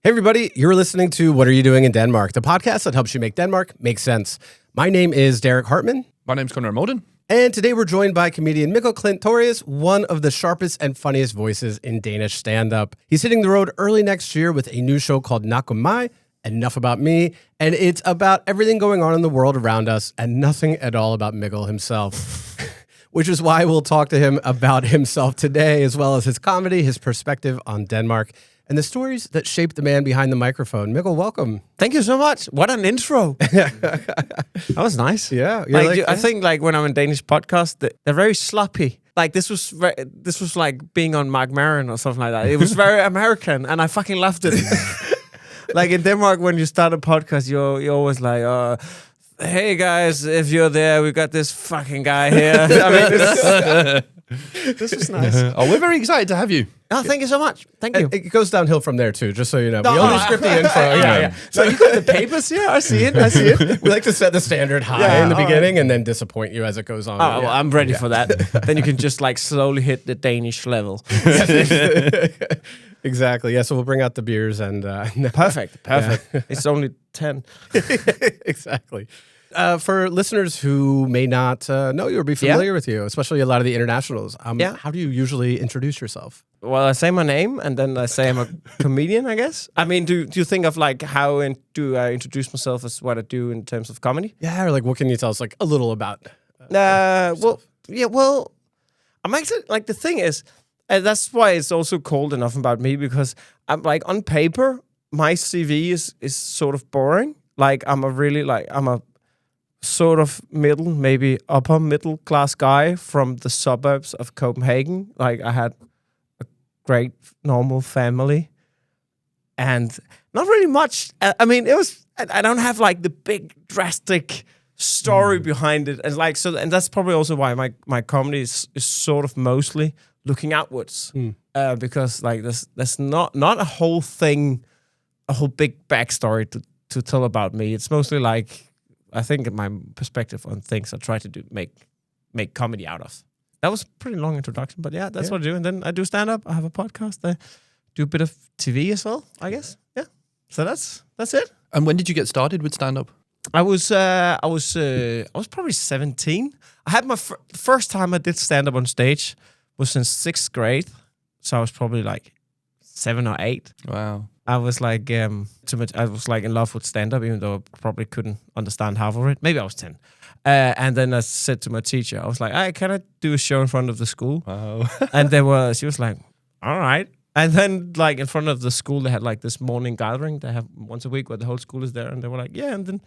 Hey, everybody, you're listening to What Are You Doing in Denmark, the podcast that helps you make Denmark make sense. My name is Derek Hartman. My name's Conrad. And today we're joined by comedian Mikkel Klint-Thorius, one of the sharpest and funniest voices in Danish stand-up. He's hitting the road early next year with a new show called Nok om mig, Enough About Me, and it's about everything going on in the world around us and nothing at all about Mikkel himself. Which is why we'll talk to him about himself today, as well as his comedy, his perspective on Denmark, and the stories that shaped the man behind the microphone. Mikkel, welcome. Thank you so much. What an intro. That was nice. Yeah. I think when I'm in Danish podcast, they're very sloppy. Like this was like being on Mark Maron or something like that. It was very American, and I fucking loved it. Like in Denmark, when you start a podcast, you're always like, hey guys, if you're there, we got this fucking guy here. I mean, this was nice. We're very excited to have you. Oh, thank you so much. Thank you. It goes downhill from there, too, just so you know. No, we only script the intro. Yeah. So you got the papers here? I see it. We like to set the standard high in the beginning and then disappoint you as it goes on. Oh, well, I'm ready for that. Then you can just like slowly hit the Danish level. Exactly. Yeah, so we'll bring out the beers and... Perfect. Yeah. It's only 10. Exactly. For listeners who may not know you or be familiar with you, especially a lot of the internationals, how do you usually introduce yourself? Well, I say my name and then I say I'm a comedian, I guess. I mean, do you think of like how do I introduce myself as what I do in terms of comedy? Yeah, or like what can you tell us like a little about? Well, I'm actually like the thing is, that's why it's also called Enough About Me, because I'm like on paper, my CV is sort of boring. Like I'm a sort of middle, maybe upper middle class guy from the suburbs of Copenhagen. Like I had a great normal family and not really much. I mean, I don't have like the big drastic story behind it. And like, and that's probably also why my comedy is sort of mostly looking outwards. Because like there's not a whole thing, a whole big backstory to tell about me. It's mostly like, I think my perspective on things I try to do make comedy out of. That was a pretty long introduction, but yeah, that's what I do. And then I do stand-up. I have a podcast. I do a bit of TV as well, I guess. Yeah. So that's it. And when did you get started with stand-up? I was probably 17. I had my first time I did stand-up on stage was in 6th grade. So I was probably like 7 or 8. Wow. I was like, I was like in love with stand-up, even though I probably couldn't understand half of it. Maybe I was 10. And then I said to my teacher, I was like, hey, can I do a show in front of the school? Wow. And she was like, all right. And then like in front of the school, they had like this morning gathering they have once a week where the whole school is there. And they were like, yeah. And then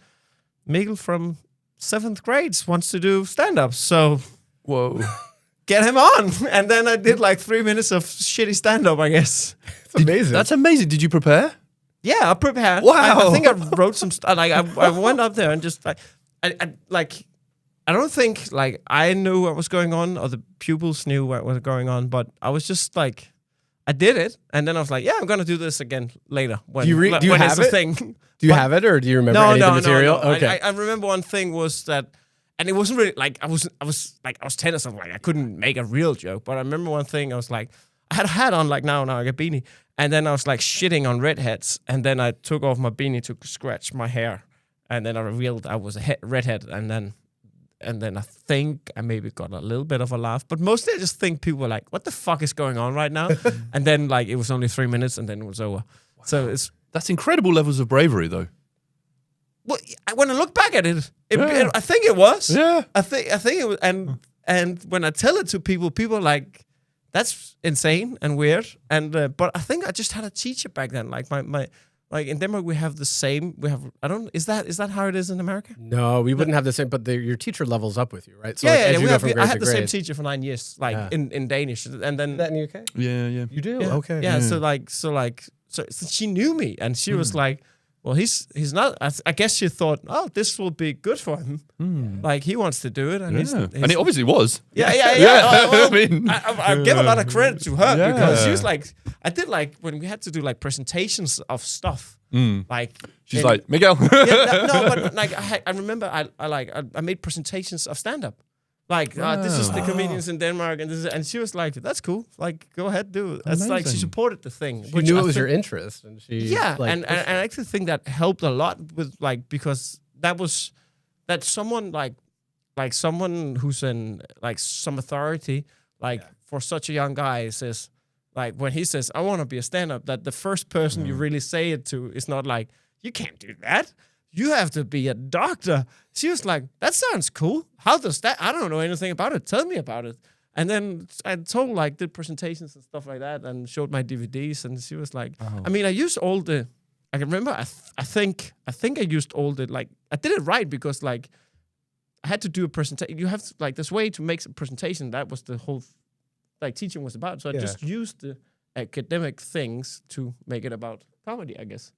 Mikkel from 7th grade wants to do stand-up. So, whoa. Get him on. And then I did like 3 minutes of shitty stand-up, I guess. It's amazing. That's amazing. Did you prepare? Yeah, I prepared. Wow. I think I wrote some stuff. Like I went up there and just like, I don't think like I knew what was going on or the pupils knew what was going on, but I was just like, I did it. And then I was like, yeah, I'm going to do this again later. When, do you when have it's it? A thing. Do you have it or do you remember any of the material? No. Okay. I remember one thing was that, and it wasn't really like I was 10 or something. Like I couldn't make a real joke, but I remember one thing. I was like, I had a hat on, like now I got a beanie, and then I was like shitting on redheads, and then I took off my beanie to scratch my hair, and then I revealed I was a redhead, and then I think I maybe got a little bit of a laugh, but mostly I just think people were like, "What the fuck is going on right now?" And then like it was only 3 minutes, and then it was over. Wow. So that's incredible levels of bravery, though. Well, when I look back at it, I think it was. Yeah. I think it was, and when I tell it to people are like, "That's insane and weird." And but I think I just had a teacher back then. Like my like in Denmark we have the same. Is that how it is in America? No, we wouldn't have the same. But your teacher levels up with you, right? So yeah, I had the same teacher for 9 years, like in Danish, and then that in the UK. Yeah. You do? Yeah. Okay. Yeah. So she knew me, and she was like, well, he's not. I guess she thought, oh, this will be good for him. Like he wants to do it, and and it obviously was. Yeah. Well, I give a lot of credit to her because she was like, I did like when we had to do like presentations of stuff. Like she's like Mikkel. No, but like I remember I made presentations of stand up. Like, this is the comedians in Denmark, and she was like, "That's cool. Like, go ahead, do it." It's like she supported the thing. She knew it was your interest, and she and I actually think that helped a lot with like because that's someone like someone who's in like some authority for such a young guy says like when he says I want to be a stand-up, that the first person you really say it to is not like you can't do that. You have to be a doctor. She was like, that sounds cool. How does that? I don't know anything about it. Tell me about it. And then I did presentations and stuff like that and showed my DVDs. And she was like, I mean, I used all the, I can remember, I think I used all the, like, I did it right because like I had to do a presentation. You have to, like, this way to make a presentation. That was the whole, like, teaching was about. So I just used the academic things to make it about comedy, I guess.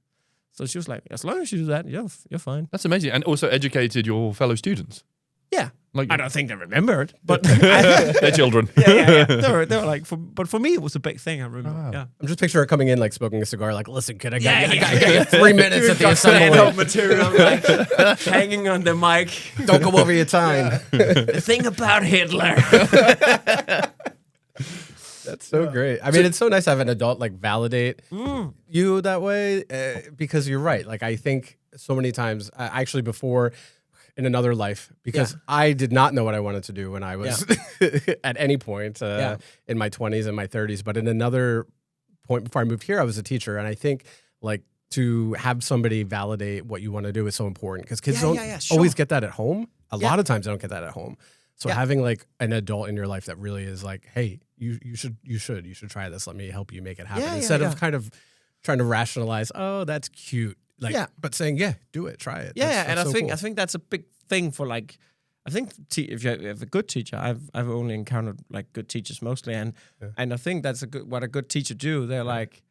So she was like, as long as you do that, you're fine. That's amazing. And also educated your fellow students. Yeah. Like, I don't think they remember it, but they're children. Yeah. They were like, but for me, it was a big thing. I remember. Wow. Yeah. I'm just picturing her coming in, like smoking a cigar, like, listen, kid, I got 3 minutes at the assembly. Material, like hanging on the mic. Don't go over your time. The thing about Hitler. That's so great. I mean, it's so nice to have an adult like validate you that way because you're right. Like I think so many times, actually before in another life, because I did not know what I wanted to do when I was at any point in my 20s and my 30s. But in another point before I moved here, I was a teacher. And I think like to have somebody validate what you want to do is so important because kids don't always get that at home. A lot of times they don't get that at home. So having like an adult in your life that really is like, hey, you should try this. Let me help you make it happen. Instead of kind of trying to rationalize, oh, that's cute. Like, but saying, do it, try it. And so I think that's a big thing for like, I think if you have a good teacher, I've only encountered like good teachers mostly, and I think that's what a good teacher do. They're like,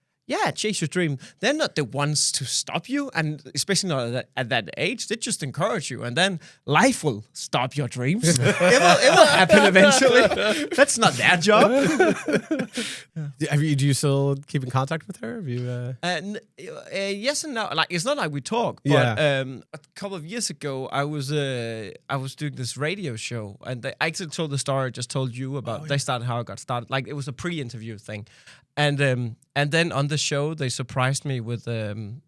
chase your dream. They're not the ones to stop you, and especially not at that age. They just encourage you, and then life will stop your dreams. it will happen eventually. That's not their job. Do you still keep in contact with her? Have you? Yes and no. Like it's not like we talk, but a couple of years ago, I was doing this radio show, and I actually told the story I just told you about. They started how I got started. Like it was a pre-interview thing. And then on the show they surprised me with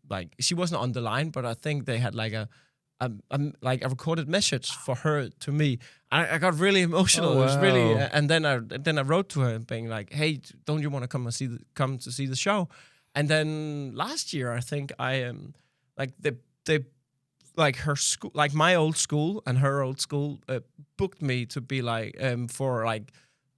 like she wasn't on the line, but I think they had like a recorded message for her to me. I got really emotional. It was really, and then I wrote to her being like, "Hey, don't you want to come to see the show?" And then last year I think I like they like her school, like my old school and her old school booked me to be like for like.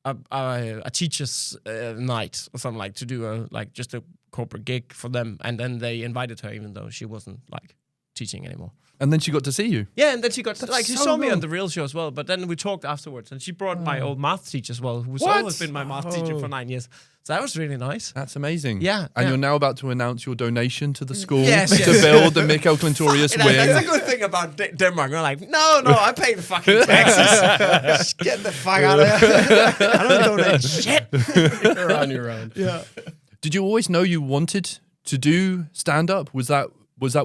A teacher's night or something, like to do just a corporate gig for them, and then they invited her even though she wasn't like teaching anymore. And then she got to see you. Yeah, and then she got she saw me on the real show as well. But then we talked afterwards, and she brought my old math teacher as well, who's always been my math teacher for 9 years. So that was really nice. That's amazing. Yeah, and you're now about to announce your donation to the school yes. to build the Mikkel Klint-Thorius wing. That's a good thing about Denmark. We're like, no, I pay the fucking taxes. Just get the fuck out of here. I don't donate shit. You're on your own. Yeah. Did you always know you wanted to do stand-up? Was that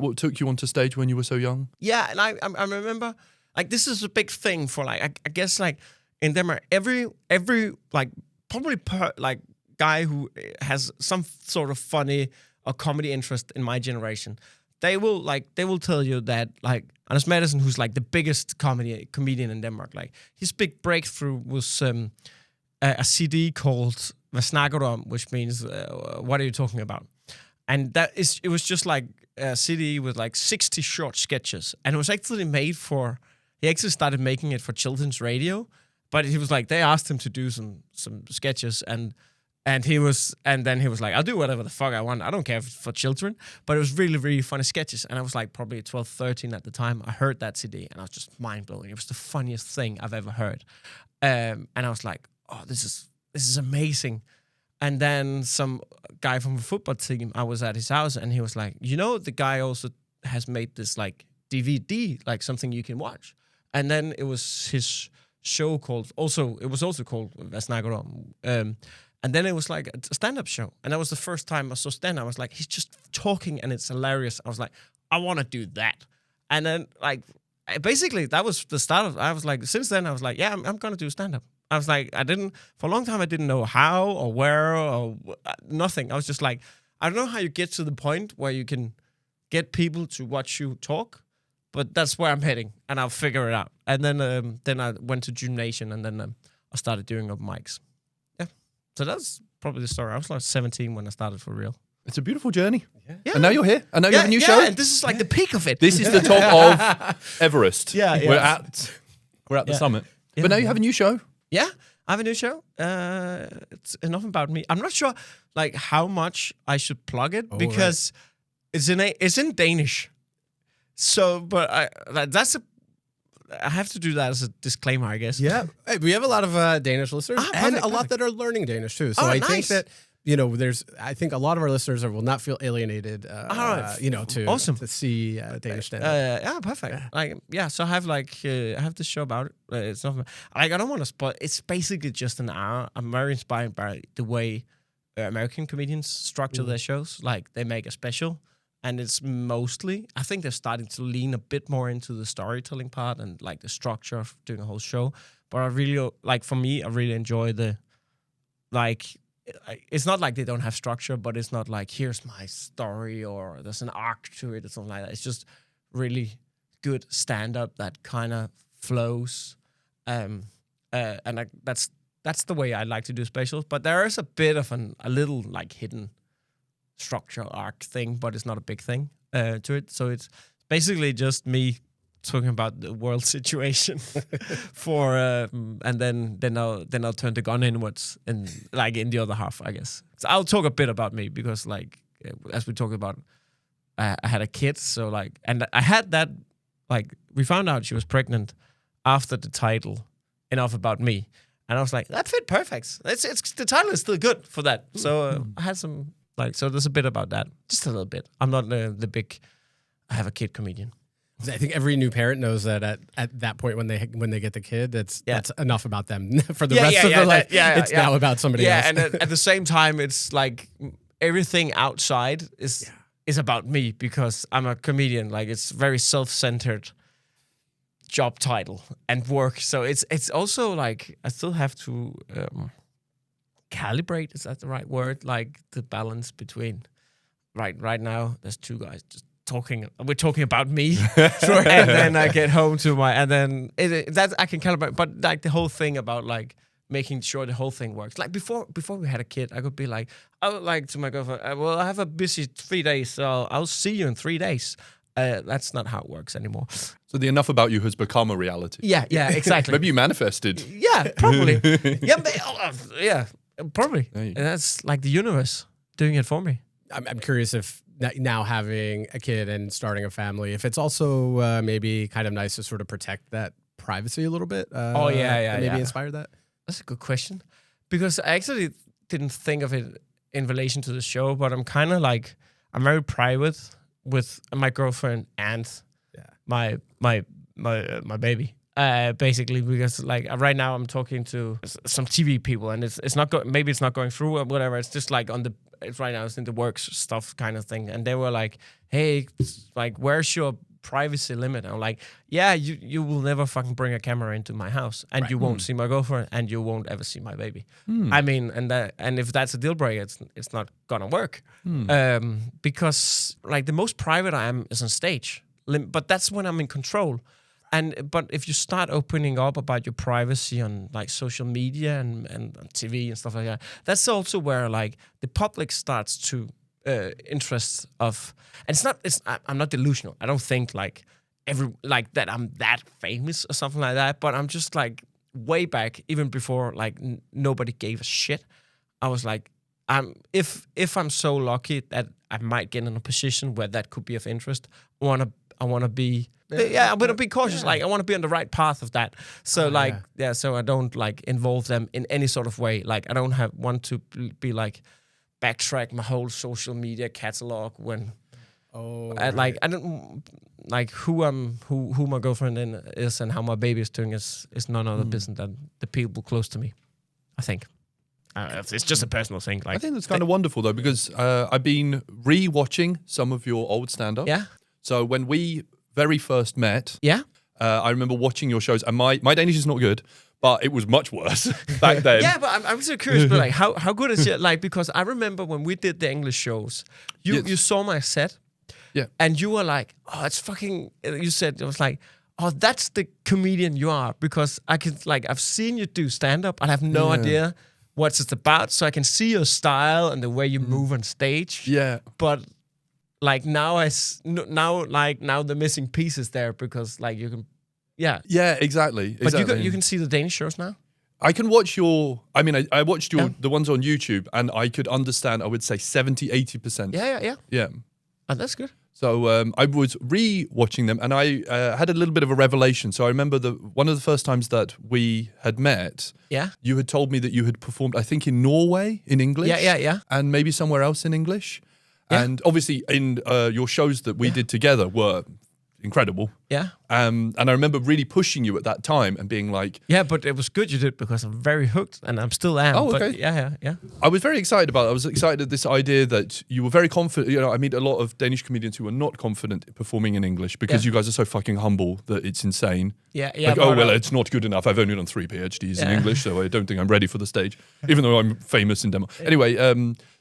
what took you onto stage when you were so young? Yeah, and I remember, like, this is a big thing for, like, I guess, like, in Denmark, every like, probably like, guy who has some sort of funny or comedy interest in my generation, they will tell you that, like, Anders Madsen, who's, like, the biggest comedian in Denmark, like, his big breakthrough was a CD called Hvad snakker du om, which means, what are you talking about? And it was just, like, a CD with like 60 short sketches, and it was actually made for. He actually started making it for children's radio, but he was like, they asked him to do some sketches, and then he was like, I'll do whatever the fuck I want. I don't care if it's for children, but it was really, really funny sketches. And I was like probably 12, 13 at the time. I heard that CD, and I was just mind blowing. It was the funniest thing I've ever heard, and I was like, oh, this is amazing. And then some guy from a football team, I was at his house, and he was like, you know, the guy also has made this like DVD, like something you can watch. And then it was his show called, it was also called Hvad snakker du om? And then it was like a stand-up show. And that was the first time I saw stand-up. I was like, he's just talking and it's hilarious. I was like, I want to do that. And then like, basically that was the start of. I was like, since then I was like, yeah, I'm gonna do stand up. I was like, for a long time I didn't know how or where or nothing. I was just like, I don't know how you get to the point where you can get people to watch you talk, but that's where I'm heading, and I'll figure it out. And then I went to gymnasium, and then I started doing open mics. Yeah, so that's probably the story. I was like 17 when I started for real. It's a beautiful journey. Yeah. And now you're here. And now you have a new show. And this is like the peak of it. This is the top of Everest. Yeah. We're at the summit. Yeah. But now you have a new show. Yeah, I have a new show. It's enough about me. I'm not sure like how much I should plug it because it's in Danish. So, but I have to do that as a disclaimer, I guess. Yeah, hey, we have a lot of Danish listeners and a lot that are learning Danish too. So I think that I think a lot of our listeners will not feel alienated. To see Danish stand up. Yeah, perfect. So I have this show about it. It's not I don't want to spoil. It's basically just an hour. I'm very inspired by the way American comedians structure their shows. Like they make a special. And it's mostly, I think they're starting to lean a bit more into the storytelling part and like the structure of doing a whole show. But I really, like for me, I really enjoy it's not like they don't have structure, but it's not like, here's my story or there's an arc to it or something like that. It's just really good stand-up that kind of flows. That's the way I like to do specials. But there is a bit of a little like hidden structure arc thing, but it's not a big thing to it. So it's basically just me talking about the world situation and then I'll turn the gun inwards and like in the other half, I guess. So I'll talk a bit about me because like as we talked about, I had a kid, so like, and I had that like we found out she was pregnant after the title Enough About Me, and I was like, that fit perfect. It's the title is still good for that. So I had some. So there's a bit about that, just a little bit. I'm not the big, I have a kid comedian. I think every new parent knows that at that point when they get the kid, that's enough about them for the rest of their life. It's now about somebody else. Yeah, and at the same time, it's like everything outside is about me because I'm a comedian. Like it's very self-centered job title and work. So it's also like I still have to. Calibrate, is that the right word? Like the balance between right now there's two guys just talking, we're talking about me. Sure. And then I get home to and then that I can calibrate, but like the whole thing about like making sure the whole thing works. Like before we had a kid, I could be like, I would like to my girlfriend, well, I have a busy 3 days, so I'll see you in 3 days. That's not how it works anymore. So the Enough About You has become a reality. Yeah, exactly. Maybe you manifested. Yeah, probably. Probably. And that's like the universe doing it for me. I'm curious if now having a kid and starting a family, if it's also maybe kind of nice to sort of protect that privacy a little bit. Maybe inspire that. That's a good question. Because I actually didn't think of it in relation to the show, but I'm kind of like, I'm very private with my girlfriend and my baby. Basically, because like right now I'm talking to some TV people and it's not maybe it's not going through or whatever. It's just like right now it's in the works stuff kind of thing. And they were like, "Hey, like, where's your privacy limit?" And I'm like, "Yeah, you will never fucking bring a camera into my house, and you won't see my girlfriend, and you won't ever see my baby." I mean, and if that's a deal breaker, it's not gonna work. Because like the most private I am is on stage, but that's when I'm in control. But if you start opening up about your privacy on like social media and on TV and stuff like that, that's also where like the public starts to interest of. And I'm not delusional. I don't think like that I'm that famous or something like that. But I'm just like way back, even before like nobody gave a shit. I was like, if I'm so lucky that I might get in a position where that could be of interest, I want to be. I'm gonna be cautious. Like I want to be on the right path of that. So so I don't like involve them in any sort of way. Like I don't want to be like backtrack my whole social media catalog when. I don't like who my girlfriend is and how my baby is doing is none other business than the people close to me. I think. It's just a personal thing. Like I think that's kind of wonderful though because I've been re-watching some of your old stand-up. Yeah. So when we very first met, I remember watching your shows, and my Danish is not good, but it was much worse back then. Yeah, but I'm so curious, but like, how good is it? Like, because I remember when we did the English shows, you saw my set, and you were like, oh, it's fucking. You said it was like, oh, that's the comedian you are, because I've seen you do stand up, and I have no idea what it's about, so I can see your style and the way you move on stage. Yeah, but. Like now the missing pieces there, because like you can, exactly. But you can see the Danish shows now. I can watch your. I mean, I watched the ones on YouTube, and I could understand. I would say 70-80%. Yeah. Oh, that's good. So I was re-watching them, and I had a little bit of a revelation. So I remember one of the first times that we had met. Yeah. You had told me that you had performed, I think, in Norway in English. Yeah. And maybe somewhere else in English. Yeah. And obviously, in your shows that we did together were incredible. Yeah. And I remember really pushing you at that time and being like... Yeah, but it was good you did, because I'm very hooked, and I'm still am. Oh, okay. But yeah. I was very excited about it. I was excited at this idea that you were very confident. You know, I meet a lot of Danish comedians who are not confident performing in English because you guys are so fucking humble that it's insane. Yeah. Like, oh, well, it's not good enough. I've only done 3 PhDs in English, so I don't think I'm ready for the stage, even though I'm famous in Denmark. Anyway,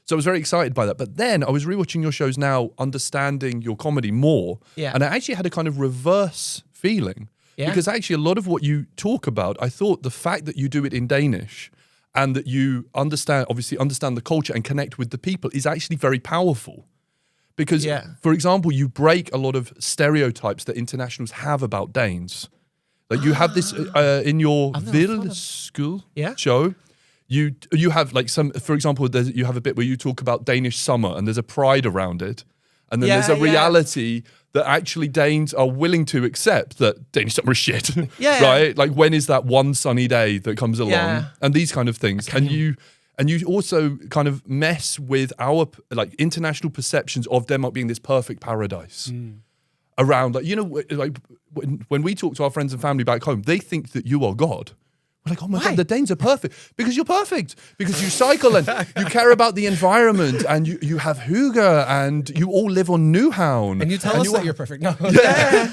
so I was very excited by that. But then I was rewatching your shows now, understanding your comedy more. Yeah. And I actually had a kind of reverse feeling. Yeah. Because actually a lot of what you talk about, I thought the fact that you do it in Danish and that you understand the culture and connect with the people is actually very powerful. Because, for example, you break a lot of stereotypes that internationals have about Danes. Like you have this in your Vild School show. You have like some, for example, you have a bit where you talk about Danish summer and there's a pride around it. And then there's a reality that actually Danes are willing to accept that Danish summer is shit, right? Like when is that one sunny day that comes along and these kind of things. And you also kind of mess with our like international perceptions of Denmark being this perfect paradise around, like, you know, like when we talk to our friends and family back home, they think that you are God. We're like, oh my God, the Danes are perfect. Because you're perfect. Because you cycle and you care about the environment and you have hygge and you all live on Nyhavn. And you tell us that you're perfect. No. Yeah.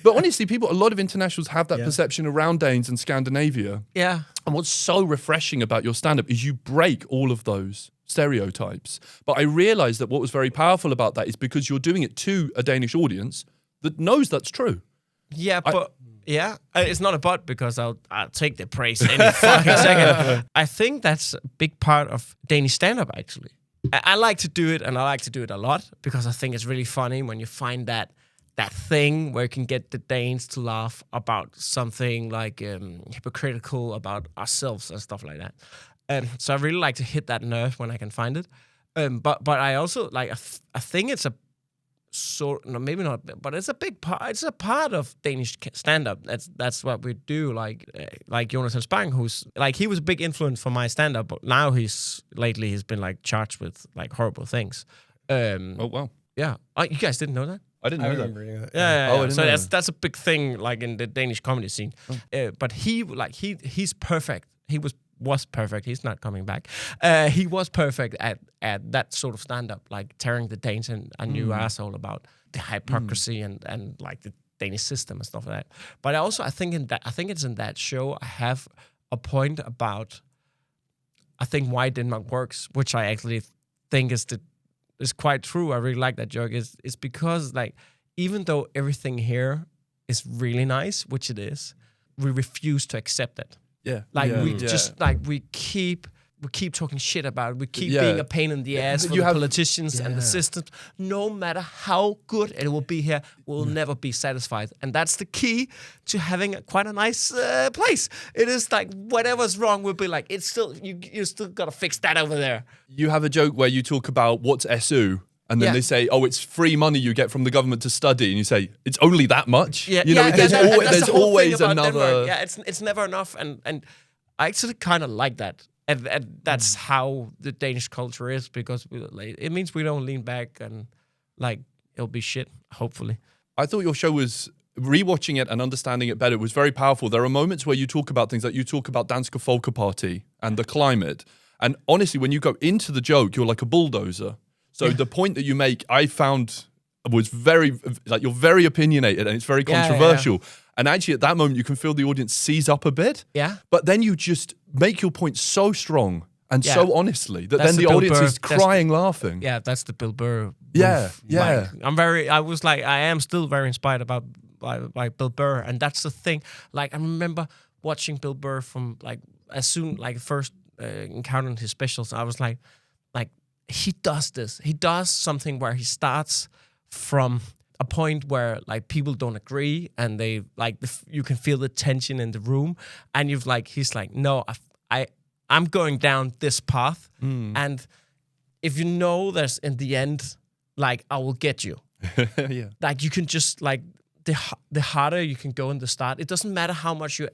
But honestly, a lot of internationals have that perception around Danes and Scandinavia. Yeah. And what's so refreshing about your stand-up is you break all of those stereotypes. But I realized that what was very powerful about that is because you're doing it to a Danish audience that knows that's true. Yeah, but... Yeah, it's not a but, because I'll take the praise any fucking second. I think that's a big part of Danish stand-up, actually. I like to do it, and I like to do it a lot, because I think it's really funny when you find that thing where you can get the Danes to laugh about something like hypocritical about ourselves and stuff like that. So I really like to hit that nerve when I can find it. But I also like I think it's a maybe not, but it's a big part. It's a part of Danish stand-up. That's what we do. Like Jonathan Spang, who's like, he was a big influence for my stand-up, but now he's been like charged with like horrible things. Oh wow, yeah. Oh, you guys didn't know that? I didn't know that. Yeah. Oh, so that's a big thing, like in the Danish comedy scene. But he's perfect. He was perfect. He's not coming back. He was perfect at that sort of stand-up, like tearing the Danes a new asshole about the hypocrisy and like the Danish system and stuff like that. But I think it's in that show I have a point about, I think, why Denmark works, which I actually think is quite true. I really like that joke. Is because, like, even though everything here is really nice, which it is, we refuse to accept it. Yeah. Like we keep talking shit about it. We keep being a pain in the ass for the politicians and the systems. No matter how good it will be here, we'll never be satisfied. And that's the key to having quite a nice place. It is like whatever's wrong, we'll be like, it's still, you still gotta fix that over there. You have a joke where you talk about what's SU. And then they say, oh, it's free money you get from the government to study. And you say, it's only that much? Yeah, there's always another... Denmark. Yeah, it's never enough. And I actually kind of like that. And that's how the Danish culture is, because it means we don't lean back and, like, it'll be shit, hopefully. I thought your show was... Rewatching it and understanding it better was very powerful. There are moments where you talk about things like you talk about Danske Folkeparti and the climate. And honestly, when you go into the joke, you're like a bulldozer. So the point that you make, I found was very, like, you're very opinionated and it's very controversial. And actually, at that moment, you can feel the audience seize up a bit. Yeah. But then you just make your point so strong and so honestly that That's then the the Bill audience Burr- is crying, laughing. Yeah, that's the Bill Burr. Yeah, move. yeah. Like, I am still very inspired about by Bill Burr, and that's the thing. Like, I remember watching Bill Burr from like as soon like first encountering his specials. I was like he does this. He does something where he starts from a point where like people don't agree, and they like you can feel the tension in the room, and he's like, no, I'm going down this path, and if you know there's in the end, like I will get you. Yeah. Like you can just like the harder you can go in the start. It doesn't matter how much you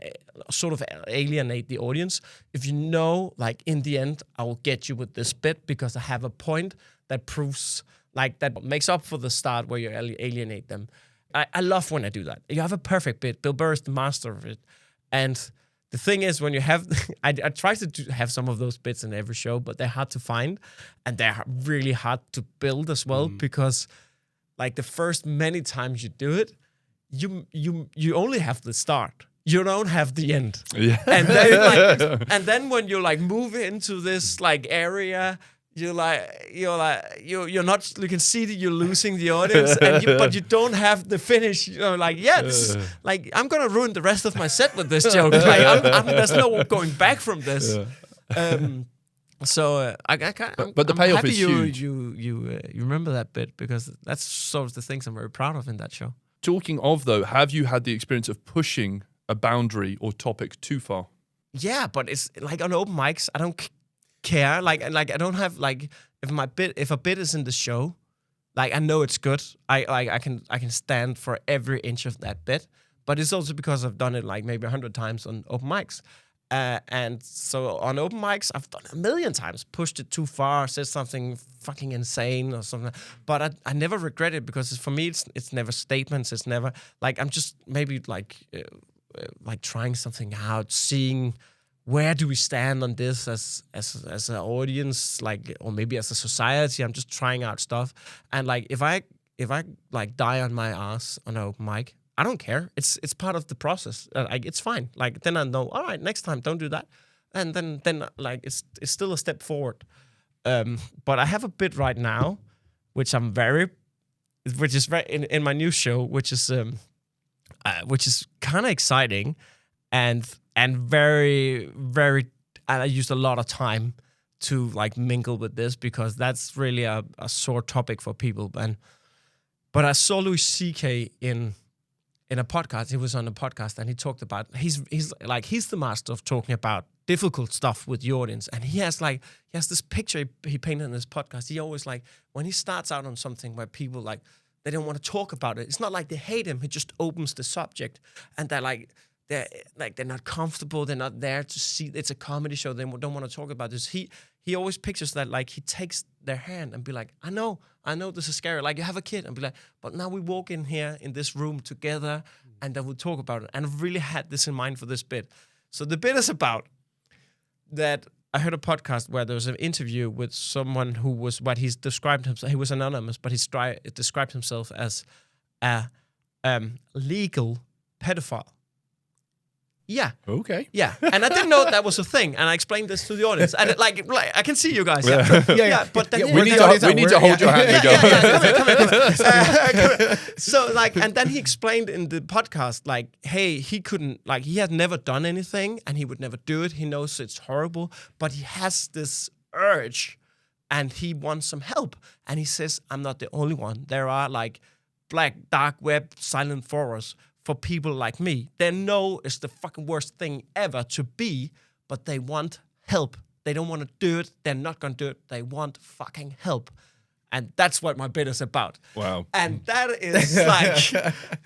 sort of alienate the audience. If you know, like in the end, I will get you with this bit because I have a point that proves like that makes up for the start where you alienate them. I love when I do that. You have a perfect bit. Bill Burr is the master of it. And the thing is, when you have, I try to have some of those bits in every show, but they're hard to find, and they're really hard to build as well because, like the first many times you do it, you only have the start. You don't have the end. Yeah. And then when you like move into this like area, you're not. You can see that you're losing the audience, but you don't have the finish. This is, like I'm gonna ruin the rest of my set with this joke. Like there's no going back from this. So I'm the payoff happy is huge. You remember that bit because that's sort of the things I'm very proud of in that show. Talking of though, have you had the experience of pushing a boundary or topic too far? Yeah, but it's like on open mics, I don't care. Like I don't have like if a bit is in the show, like I know it's good. I can stand for every inch of that bit. But it's also because I've done it like maybe 100 times on open mics. And so on open mics, I've done it 1,000,000 times, pushed it too far, said something fucking insane or something. But I never regret it because for me, it's never statements. It's never like I'm just maybe like trying something out, seeing where do we stand on this as an audience, like or maybe as a society. I'm just trying out stuff, and like if I like die on my ass on an open mic, I don't care. It's part of the process. Like it's fine. Like then I know. All right, next time don't do that. And then like it's still a step forward. But I have a bit right now, which is very in my new show, which is kind of exciting, and very very. And I used a lot of time to like mingle with this because that's really a sore topic for people. But I saw Louis C.K. in a podcast. He was on a podcast and he talked about he's the master of talking about difficult stuff with the audience. And he has this picture he painted in this podcast. He always like when he starts out on something where people like they don't want to talk about it. It's not like they hate him. He just opens the subject and they're not comfortable. They're not there to see. It's a comedy show. They don't want to talk about this. He always pictures that like he takes their hand and be like, I know this is scary. Like you have a kid and be like, but now we walk in here in this room together and then we'll talk about it. And I've really had this in mind for this bit. So the bit is about that. I heard a podcast where there was an interview with someone who was what he's described himself. He was anonymous, but he described himself as a legal pedophile. Yeah. Okay. Yeah. And I didn't know that was a thing. And I explained this to the audience. And like I can see you guys. Yeah. But then we need to hold your hand and go. Come here. So like, and then he explained in the podcast, like, hey, he had never done anything and he would never do it. He knows it's horrible, but he has this urge and he wants some help. And he says, I'm not the only one. There are like black, dark web, silent forums for people like me. They know it's the fucking worst thing ever to be, but they want help. They don't want to do it. They're not going to do it. They want fucking help. And that's what my bit is about. Wow. And that is like,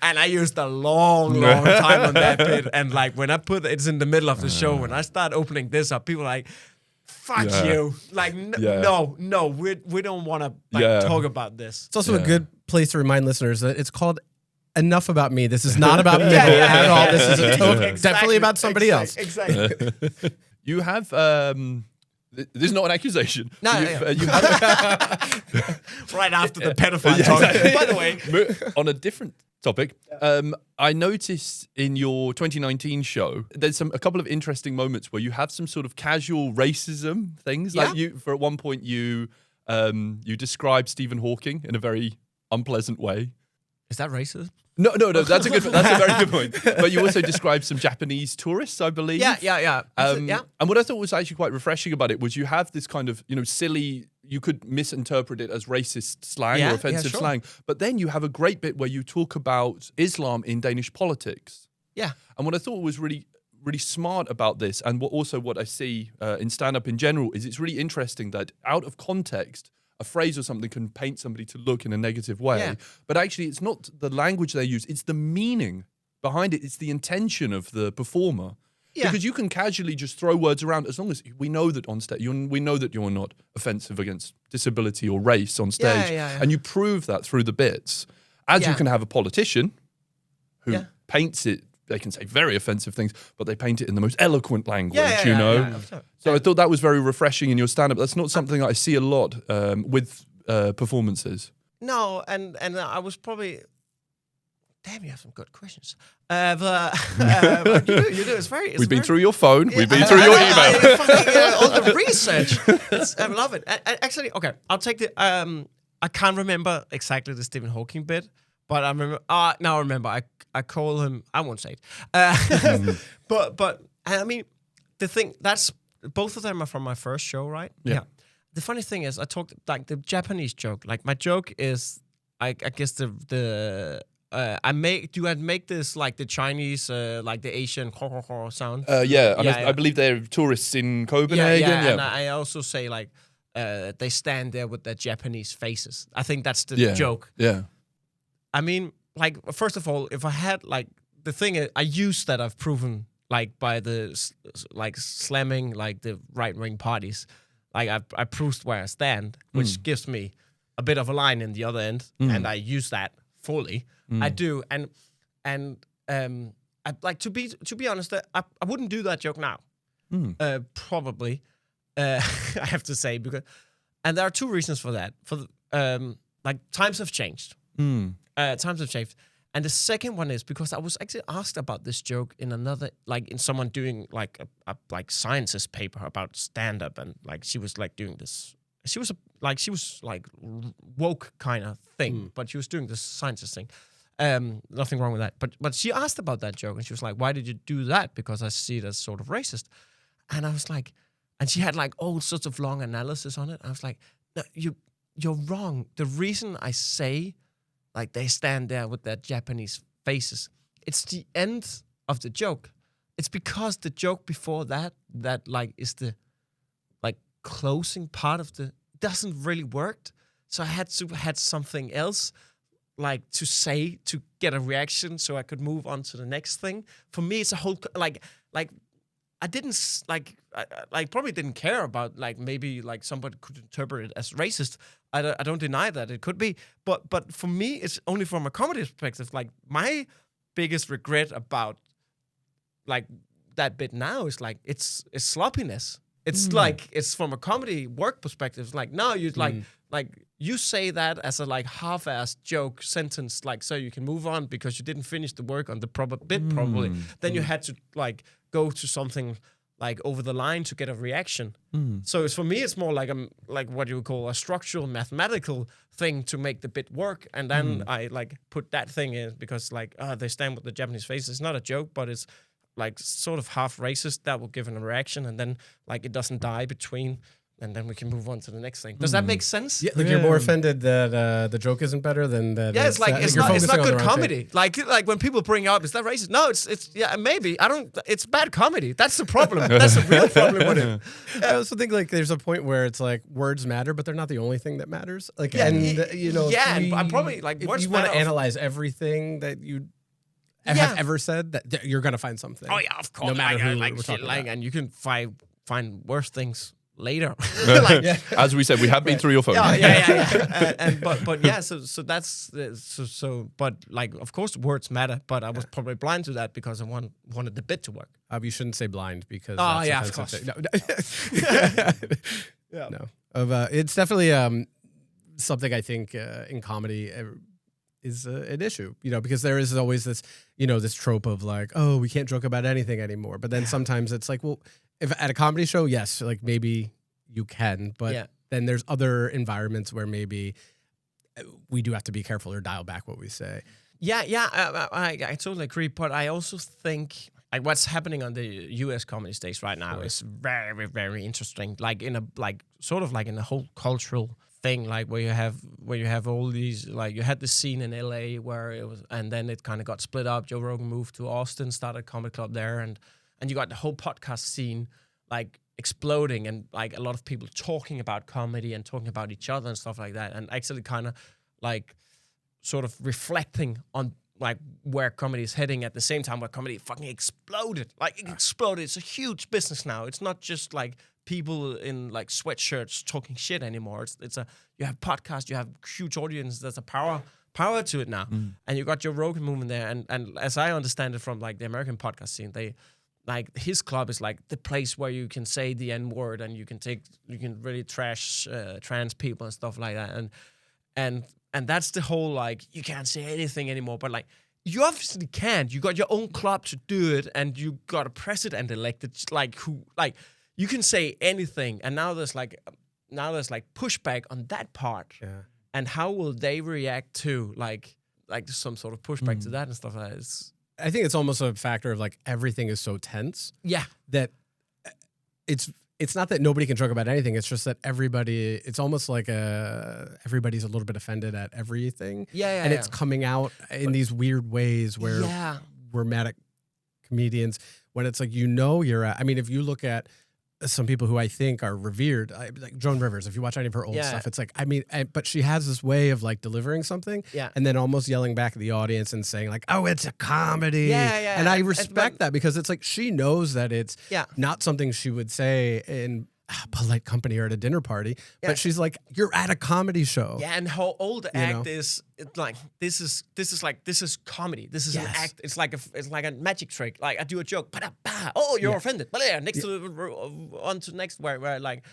and I used a long time on that bit. And like when I put it's in the middle of the show, when I start opening this up, people are like, fuck you. Like, no, we don't want to talk about this. It's also a good place to remind listeners that it's called Enough About Me. This is not about Mikkel at all. This is definitely about somebody else. Exactly. You have this is not an accusation. No, you have right after the pedophile talk. By the way, on a different topic. I noticed in your 2019 show, there's a couple of interesting moments where you have some sort of casual racism things. Like at one point you described Stephen Hawking in a very unpleasant way. Is that racist? No. That's a very good point. But you also described some Japanese tourists, I believe. Yeah. And what I thought was actually quite refreshing about it was you have this kind of, silly, you could misinterpret it as racist slang or offensive slang. But then you have a great bit where you talk about Islam in Danish politics. Yeah. And what I thought was really, really smart about this, and what I see in stand-up in general, is it's really interesting that out of context, a phrase or something can paint somebody to look in a negative way. But actually, it's not the language they use, it's the meaning behind it. It's the intention of the performer. Because you can casually just throw words around as long as we know that on stage, we know that you're not offensive against disability or race on stage. And you prove that through the bits. As you can have a politician who paints it, they can say very offensive things, but they paint it in the most eloquent language, So I thought that was very refreshing in your stand-up. That's not something that I see a lot with performances. No, and I was probably... Damn, you have some good questions. But you do. It's very... We've been through your phone. We've been through your email. All the research. I love it. Actually, okay, I'll take the... I can't remember exactly the Stephen Hawking bit, but I remember... now I remember. I call him... I won't say it. But I mean, the thing... That's... Both of them are from my first show, right? Yeah. The funny thing is, I talked... Like, the Japanese joke. Like, my joke is... I guess I make this like the Chinese, like the Asian sound. I believe they're tourists in Copenhagen. And I also say like they stand there with their Japanese faces. I think that's the joke. Yeah. I mean, like first of all, if I had like the thing I use that I've proven like by the like slamming like the right-wing parties, like I proved where I stand, which gives me a bit of a line in the other end, and I use that fully. I do, and I like to be honest. I wouldn't do that joke now. Probably, I have to say, because, and there are two reasons for that. For like times have changed. Times have changed, and the second one is because I was actually asked about this joke in another, like in someone doing like a like sciences paper about stand up, and like she was like doing this. She was like woke kind of thing, but she was doing this sciences thing. Nothing wrong with that. But she asked about that joke, and she was like, "Why did you do that?" Because I see it as sort of racist. And I was like, and she had like all sorts of long analysis on it. I was like, no, you're wrong. The reason I say like they stand there with their Japanese faces, it's the end of the joke. It's because the joke before that like is the like closing part of the doesn't really work. So I had to had something else like to say to get a reaction so I could move on to the next thing. For me, it's a whole like I didn't I probably didn't care about like maybe like somebody could interpret it as racist. I don't deny that it could be, but for me, it's only from a comedy perspective. Like my biggest regret about like that bit now is like it's sloppiness. It's like it's from a comedy work perspective. It's like no, you like you say that as a like half-assed joke sentence, like so you can move on because you didn't finish the work on the proper bit probably. Then you had to like go to something like over the line to get a reaction. So it's for me, it's more like like what you would call a structural mathematical thing to make the bit work, and then I like put that thing in because like they stand with the Japanese face. It's not a joke, but it's like sort of half racist that will give a reaction, and then like it doesn't die between, and then we can move on to the next thing. Does that make sense? Yeah, like you're more offended that the joke isn't better than that. Yeah, it's like it's not good comedy. Like when people bring up, is that racist? No, it's yeah, maybe. I don't. It's bad comedy. That's the problem. That's the real problem with it. I also think like there's a point where it's like words matter, but they're not the only thing that matters. Like you know, I'm probably like if you want to analyze everything that you have ever said, that you're gonna find something. Oh yeah, of course. No matter who we're talking about. And you can find worse things later. As we said, we have been through your phone. Yeah. But yeah, so that's so. But like, of course, words matter. But I was probably blind to that because I wanted the bit to work. You shouldn't say blind because. Oh that's yeah, of course. No, it's definitely something I think in comedy is an issue, because there is always this, this trope of like, oh, we can't joke about anything anymore. But then sometimes it's like, well, if at a comedy show, yes, like maybe you can, but then there's other environments where maybe we do have to be careful or dial back what we say. I totally agree. But I also think like what's happening on the U.S. comedy stage right now is very, very interesting. Like in a whole cultural thing, like where you have all these, like you had the scene in LA where it was, and then it kind of got split up. Joe Rogan moved to Austin, started a comedy club there, and you got the whole podcast scene like exploding, and like a lot of people talking about comedy and talking about each other and stuff like that, and actually kind of like sort of reflecting on like where comedy is heading at the same time where comedy fucking exploded. Like it exploded. It's a huge business now. It's not just like people in like sweatshirts talking shit anymore. You have podcasts, you have huge audience. There's a power to it now. And you got Joe Rogan moving there. And as I understand it from like the American podcast scene, they like his club is like the place where you can say the N-word and you can really trash trans people and stuff like that. And that's the whole like you can't say anything anymore. But like you obviously can't. You got your own club to do it, and you got a president elected like who like you can say anything. And now there's like pushback on that part. Yeah. And how will they react to like some sort of pushback to that and stuff like that? I think it's almost a factor of like everything is so tense. Yeah. That it's not that nobody can joke about anything. It's just that it's almost like everybody's a little bit offended at everything. Yeah. And it's coming out in these weird ways where we're mad at comedians when it's like, you're at, I mean, if you look at some people who I think are revered, like Joan Rivers, if you watch any of her old stuff, it's like, I mean, but she has this way of like delivering something and then almost yelling back at the audience and saying like, oh, it's a comedy. Yeah. And I respect that because it's like, she knows that it's not something she would say in polite company or at a dinner party, but she's like, you're at a comedy show. Yeah, and her old act is like this is comedy. This is an act. It's like a magic trick. Like I do a joke, oh, you're offended. But next on to next where like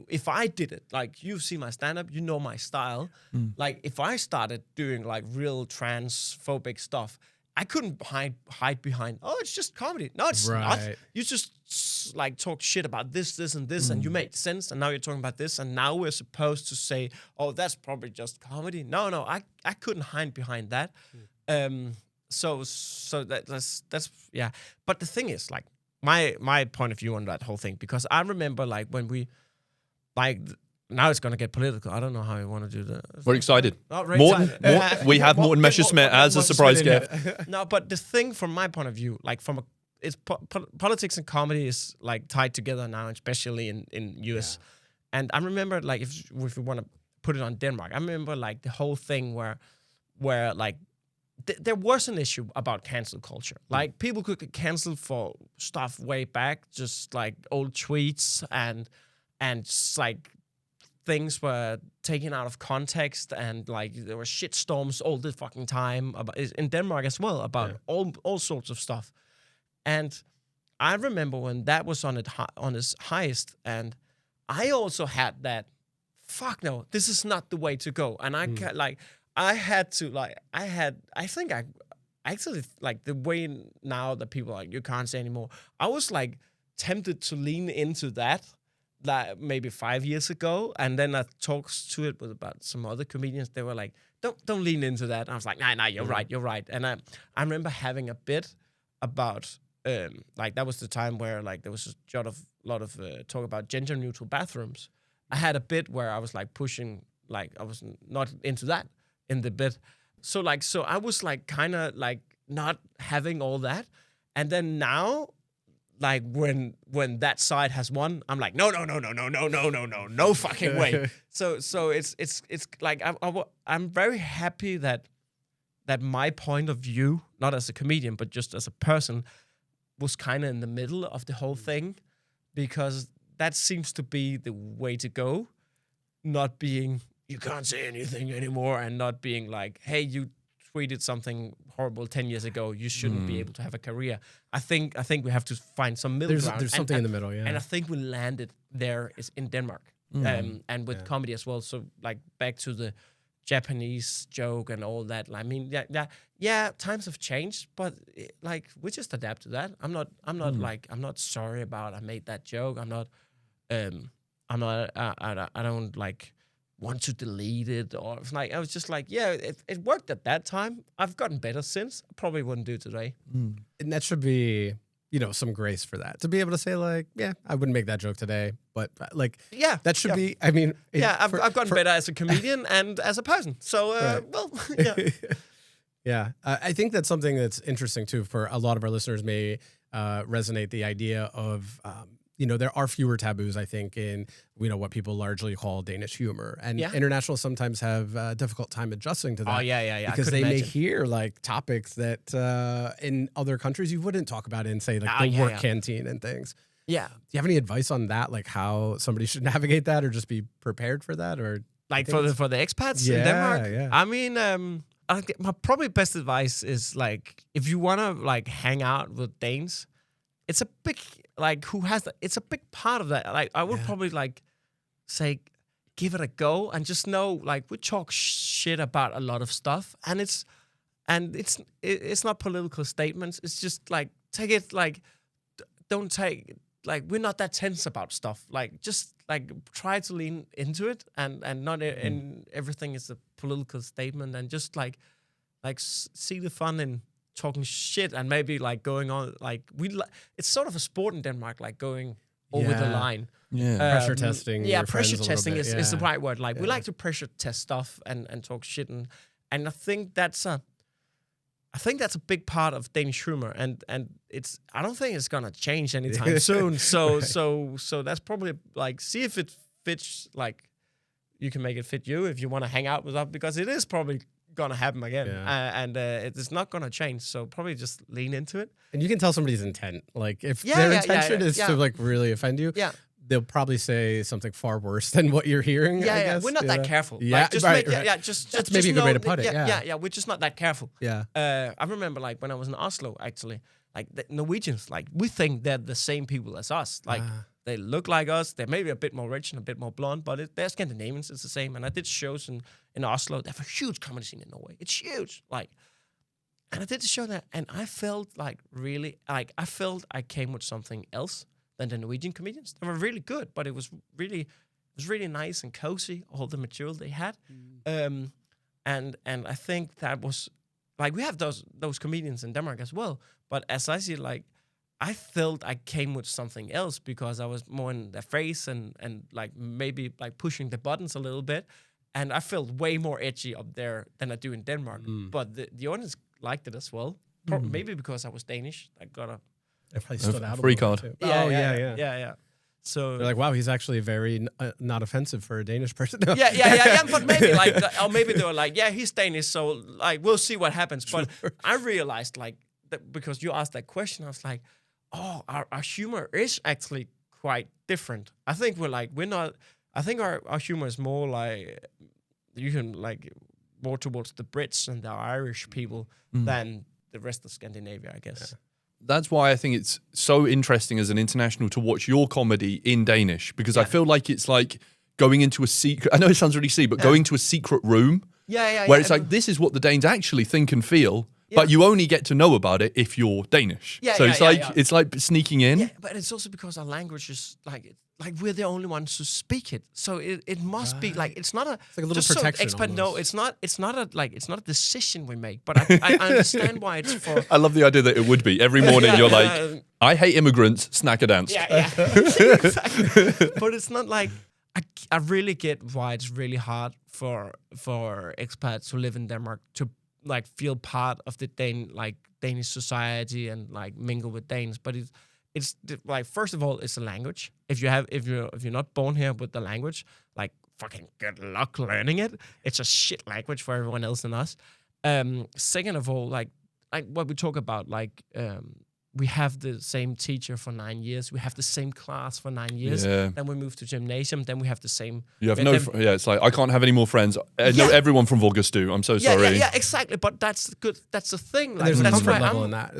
if I did it, like you see my stand up, you know my style. Like if I started doing like real transphobic stuff, I couldn't hide behind, oh, it's just comedy. No, it's not. You just like talk shit about this, and this, and you made sense, and now you're talking about this, and now we're supposed to say, oh, that's probably just comedy. No, I couldn't hide behind that. So that's yeah. But the thing is, like my point of view on that whole thing, because I remember like when we like. Now it's going to get political. I don't know how you want to do that. We're excited. Morten, we have Morten Messerschmidt as a surprise guest. No, but the thing from my point of view, like politics and comedy is like tied together now, especially in US. Yeah. And I remember like if we want to put it on Denmark, I remember like the whole thing where like there was an issue about cancel culture. Like people could get canceled for stuff way back, just like old tweets and just, like things were taken out of context, and like there were shitstorms all the fucking time in Denmark as well about all sorts of stuff. And I remember when that was on its highest, and I also had that. Fuck no, this is not the way to go. And I think actually like the way now that people are like you can't say anymore. I was like tempted to lean into that. Like maybe 5 years ago, and then I talked to it with about some other comedians. They were like, "Don't lean into that." And I was like, "Nah, you're right." And I remember having a bit about like that was the time where like there was a lot of talk about gender neutral bathrooms. I had a bit where I was like pushing, like I was not into that in the bit. So I was like kind of like not having all that, and then now. Like when that side has won, I'm like no fucking way. So it's like I'm very happy that my point of view, not as a comedian but just as a person, was kind of in the middle of the whole thing, because that seems to be the way to go. Not being you can't say anything anymore, and not being like, hey, you tweeted something horrible 10 years ago, you shouldn't be able to have a career. I think we have to find some middle ground. There's something in the middle, yeah. And I think we landed there is in Denmark, and with comedy as well. So like back to the Japanese joke and all that. I mean, yeah, times have changed, but like we just adapt to that. I'm not sorry about I made that joke. I don't like want to delete it, or it's like I was just like, yeah, it worked at that time. I've gotten better since. I probably wouldn't do it today. And that should be, some grace for that, to be able to say like, yeah, I wouldn't make that joke today, but like, Yeah, that should be. I mean, I've gotten better as a comedian and as a person. So, well, yeah. Yeah, I think that's something that's interesting too for a lot of our listeners. May resonate the idea of. There are fewer taboos, I think, in what people largely call Danish humor, and internationals sometimes have a difficult time adjusting to that. Oh yeah, because they may hear like topics that in other countries you wouldn't talk about in, say, like the work canteen and things. Yeah. Do you have any advice on that, like how somebody should navigate that, or just be prepared for that, or like for the expats in Denmark? Yeah. I mean, my probably best advice is like if you want to like hang out with Danes, it's a big. Like it's a big part of that. Like I would probably like say, give it a go and just know like we talk shit about a lot of stuff, and it's not political statements. It's just like take it like don't take like we're not that tense about stuff. Like just like try to lean into it and not in everything is a political statement, and just like see the fun in talking shit and maybe like going on like it's sort of a sport in Denmark, like going over the line. Pressure testing. Yeah, pressure testing is the right word. Like we like to pressure test stuff and talk shit, and I think that's a big part of Danish humor, and I don't think it's gonna change anytime soon. So that's probably like see if it fits, like you can make it fit you if you want to hang out with us, because it is probably gonna happen again, and it's not gonna change. So probably just lean into it. And you can tell somebody's intent. Like if their intention is to like really offend you, they'll probably say something far worse than what you're hearing. I guess. We're not that careful. Yeah, like, just just that's maybe a good way to put it. Yeah, we're just not that careful. Yeah. I remember like when I was in Oslo, actually, like the Norwegians, like we think they're the same people as us. Like they look like us. They're maybe a bit more rich and a bit more blonde, but they're Scandinavians. It's the same. And I did shows in Oslo. They have a huge comedy scene in Norway. It's huge. Like, and I did the show there, and I felt like really, like I felt I came with something else than the Norwegian comedians. They were really good, but it was really nice and cozy, all the material they had. And I think that was like we have those comedians in Denmark as well. But as I see, like I felt I came with something else because I was more in their face and like maybe like pushing the buttons a little bit. And I felt way more edgy up there than I do in Denmark. But the audience liked it as well. Maybe because I was Danish. I got a probably stood out free a card. Too. Yeah. So they're like, wow, he's actually very not offensive for a Danish person. Yeah. But maybe like, or maybe they were like, yeah, he's Danish, so like we'll see what happens. But I realized like that because you asked that question, I was like, oh, our humor is actually quite different. I think we're not. I think our humor is more like you can like more towards the Brits and the Irish people than the rest of Scandinavia, I guess. Yeah. That's why I think it's so interesting as an international to watch your comedy in Danish, because I feel like it's like going into a secret. I know it sounds really silly, but going to a secret room. Where it's like, this is what the Danes actually think and feel, but you only get to know about it if you're Danish. It's like sneaking in. Yeah, but it's also because our language is like we're the only ones who speak it, so it must be like it's not a it's like a little protection. So no, it's not a decision we make. But I understand why it's for. I love the idea that it would be every morning. You're like, I hate immigrants. Snack a dance. Yeah. Exactly. But it's not like I really get why it's really hard for expats who live in Denmark to like feel part of the Danish society and like mingle with Danes, but it's like first of all, it's a language. If you're not born here with the language, like fucking good luck learning it. It's a shit language for everyone else than us. Second of all, like what we talk about, like we have the same teacher for 9 years. We have the same class for 9 years. Yeah. Then we move to gymnasium. Then we have the same. You have it's like I can't have any more friends. I know everyone from Vorgestu. I'm so sorry. Yeah, exactly. But that's good. That's the thing. Like, there's a comfort level in that.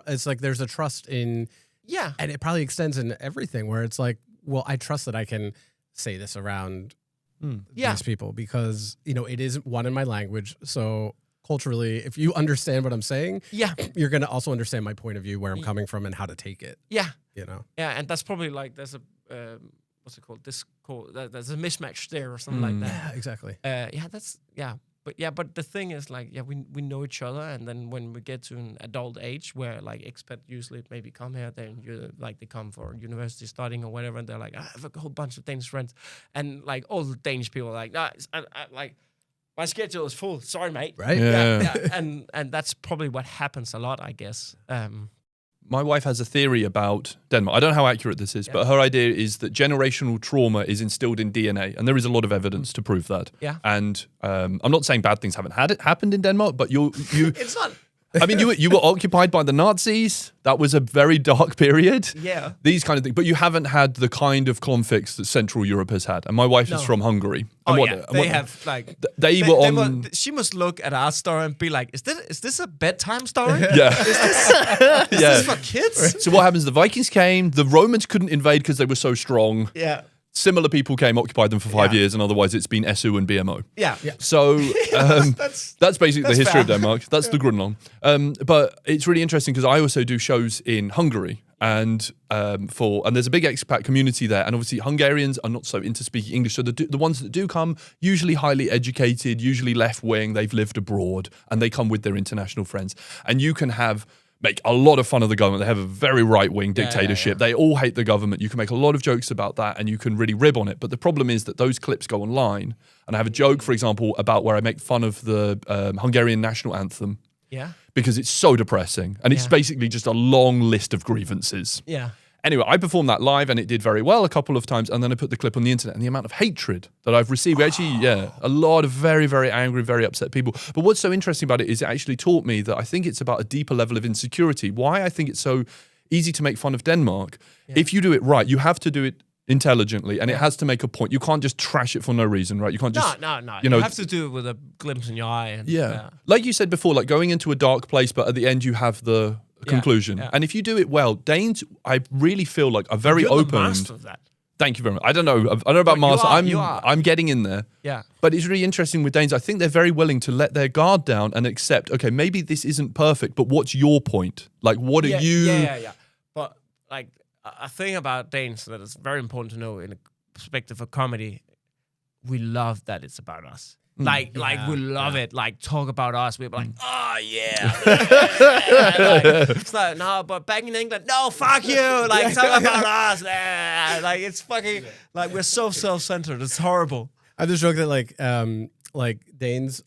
It's like there's a trust in. Yeah. And it probably extends in everything where it's like, well, I trust that I can say this around these people because, it isn't one in my language. So culturally, if you understand what I'm saying, you're going to also understand my point of view, where I'm coming from and how to take it. Yeah. And that's probably like, there's a, what's it called? There's a mismatch there or something like that. Yeah, exactly. But the thing is, like, we know each other, and then when we get to an adult age, where like expat usually maybe come here, then they come for university studying or whatever, and they're like, I have a whole bunch of Danish friends, and like all the Danish people are like, like my schedule is full. Sorry, mate. Right? Yeah. And that's probably what happens a lot, I guess. My wife has a theory about Denmark. I don't know how accurate this is, but her idea is that generational trauma is instilled in DNA, and there is a lot of evidence to prove that. Yeah. And I'm not saying bad things haven't happened in Denmark, but you It's not. I mean, you were occupied by the Nazis. That was a very dark period. Yeah. These kind of things. But you haven't had the kind of conflicts that Central Europe has had. And my wife is from Hungary. And They have, like... They were on... she must look at our story and be like, is this a bedtime story? Yeah. Is this for kids? So what happens? The Vikings came. The Romans couldn't invade because they were so strong. Yeah. Similar people came, occupied them for 5 years, and otherwise it's been SU and BMO. Yeah. So that's basically the history fair. of Denmark. That's the Grundlong. But it's really interesting because I also do shows in Hungary, and there's a big expat community there, and obviously Hungarians are not so into speaking English. So the ones that do come, usually highly educated, usually left wing, they've lived abroad, and they come with their international friends. And you can make a lot of fun of the government. They have a very right-wing dictatorship. They all hate the government. You can make a lot of jokes about that, and you can really rib on it. But the problem is that those clips go online. And I have a joke, for example, about where I make fun of the Hungarian national anthem. Yeah. Because it's so depressing. And it's basically just a long list of grievances. Yeah. Anyway, I performed that live, and it did very well a couple of times, and then I put the clip on the internet, and the amount of hatred that I've received, a lot of very, very angry, very upset people. But what's so interesting about it is it actually taught me that I think it's about a deeper level of insecurity. Why I think it's so easy to make fun of Denmark. If you do it right, you have to do it intelligently, and it has to make a point. You can't just trash it for no reason, right? You can't just... No. You have to do it with a glimpse in your eye. And, Like you said before, like going into a dark place, but at the end you have the... conclusion. Yeah. And if you do it well, Danes, I really feel like are very You're open. The master of that. Thank you very much. I don't know about master. I'm getting in there. Yeah. But it's really interesting with Danes. I think they're very willing to let their guard down and accept, okay, maybe this isn't perfect, but what's your point? Like, what are you... Yeah. But, like, a thing about Danes that is very important to know in the perspective of comedy, we love that it's about us. Like we love it. Like, talk about us. We're like, oh yeah. It's like, no, but back in England, no, fuck you. Like, talk about us. Like, it's fucking like we're so self-centered. It's horrible. I have this joke that like Danes,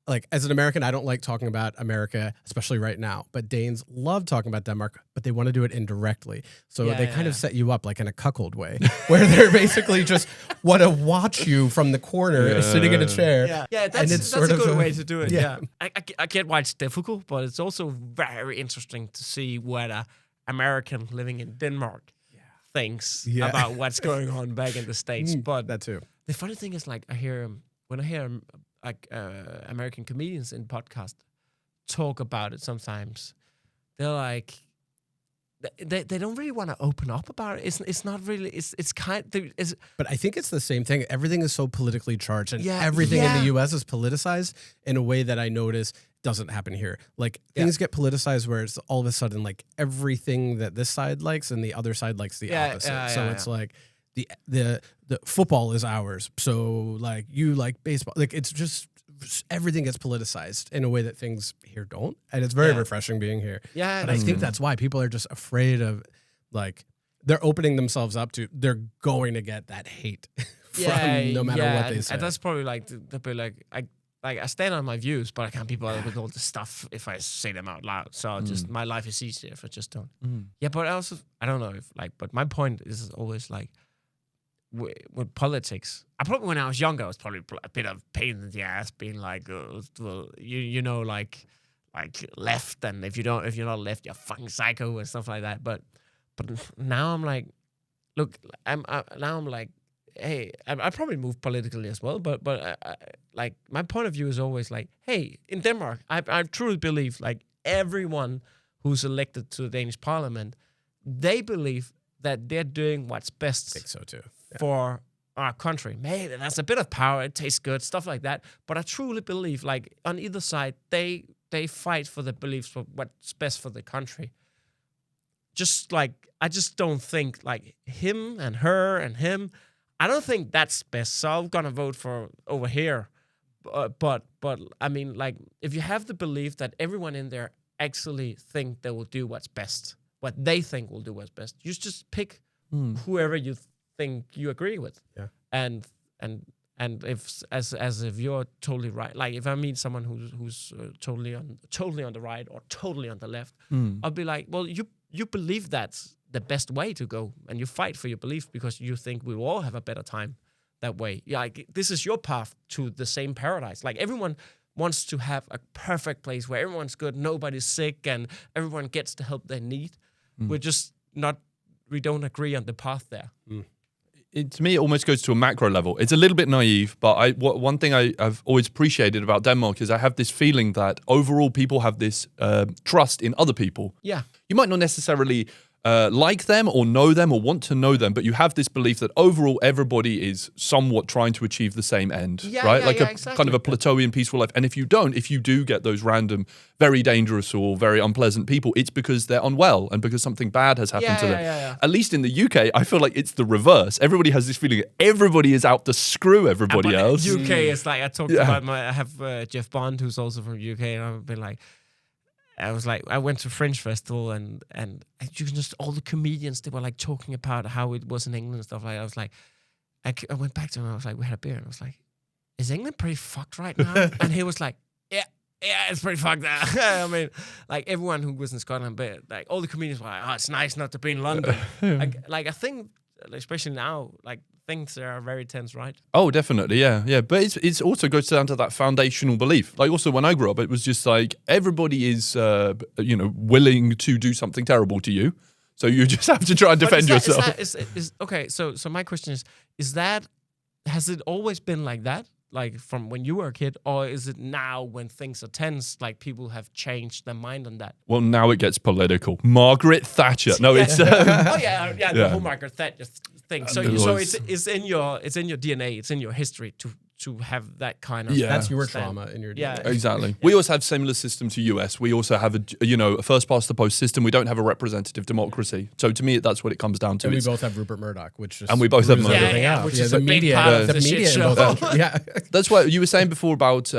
like as an American, I don't like talking about America, especially right now. But Danes love talking about Denmark, but they want to do it indirectly. So they kind of set you up like in a cuckold way, where they're basically just want to watch you from the corner, sitting in a chair. Yeah, that's a good way to do it. Yeah. I get why it's difficult, but it's also very interesting to see what an American living in Denmark thinks about what's going on back in the States. But that too. The funny thing is, like, when I hear American comedians in podcast talk about it sometimes, they're like, they don't really want to open up about it. It's not really, it's kind of... But I think it's the same thing. Everything is so politically charged, and everything in the U.S. is politicized in a way that I notice doesn't happen here. Like, things get politicized where it's all of a sudden, like, everything that this side likes and the other side likes the opposite. So it's like, the football is ours. So, like, you like baseball. Like, it's just everything gets politicized in a way that things here don't. And it's very refreshing being here. Yeah. But I think that's why people are just afraid of, like, they're opening themselves up to, they're going to get that hate from no matter what they say. And that's probably like, they'll be like, I stand on my views, but I can't be bothered with all the stuff if I say them out loud. So just my life is easier if I just don't. Yeah, but also, I don't know if, like, but my point is always like, with politics, I probably, when I was younger, I was probably a bit of pain in the ass, being like, well, you know, like left, and if you're not left, you're fucking psycho and stuff like that. But now I'm like, look, I'm like, hey, I probably move politically as well, but like, my point of view is always like, hey, in Denmark, I truly believe, like, everyone who's elected to the Danish parliament, they believe that they're doing what's best I think so too. for our country. Maybe there's a bit of power, it tastes good, stuff like that. But I truly believe, like, on either side, they fight for the beliefs for what's best for the country. Just like, I just don't think, like, him and her and him, I don't think that's best. So I'm gonna vote for over here. But I mean, like, if you have the belief that everyone in there actually think they will do what's best, what they think will do what's best, you just pick whoever you think you agree with. Yeah. And if as if you're totally right, like if I meet someone who's totally on the right or totally on the left, I'll be like, well, you believe that's the best way to go, and you fight for your belief because you think we will all have a better time that way. Yeah, like, this is your path to the same paradise. Like, everyone wants to have a perfect place where everyone's good, nobody's sick, and everyone gets the help they need. We're just not. We don't agree on the path there. To me, it almost goes to a macro level. It's a little bit naive, but one thing I've always appreciated about Denmark is I have this feeling that overall people have this trust in other people. Yeah. You might not necessarily like them or know them or want to know them, but you have this belief that overall everybody is somewhat trying to achieve the same end, right? Like exactly. Kind of a Platonian peaceful life. And if you do get those random, very dangerous or very unpleasant people, it's because they're unwell and because something bad has happened to them. Yeah. At least in the UK, I feel like it's the reverse. Everybody has this feeling that everybody is out to screw everybody else. UK is like, I talked about I have Jeff Bond, who's also from UK, and I've been like, I went to Fringe Festival and you can just, all the comedians, they were like talking about how it was in England and stuff like that. I was like, I went back to him, I was like, we had a beer, and I was like, is England pretty fucked right now? And he was like, yeah, it's pretty fucked now. I mean, like, everyone who was in Scotland, but like all the comedians were like, oh, it's nice not to be in London. Like I think, especially now, like, things are very tense, right? Oh, definitely, yeah. But it's also goes down to that foundational belief. Like, also when I grew up, it was just like everybody is, willing to do something terrible to you, so you just have to try and defend yourself. Okay, so my question is that, has it always been like that? Like, from when you were a kid, or is it now when things are tense, like, people have changed their mind on that? Well, now it gets political. Margaret Thatcher. No, it's the whole Margaret Thatcher thing. So it's in your DNA, it's in your history to have that kind of that's your trauma in your DNA. Yeah, exactly. We also have similar system to US. We also have a first past the post system. We don't have a representative democracy. So to me, that's what it comes down to. And we both have Rupert Murdoch, which is, and we both have Murdoch. Which is a big part of the shit show. That's what you were saying before about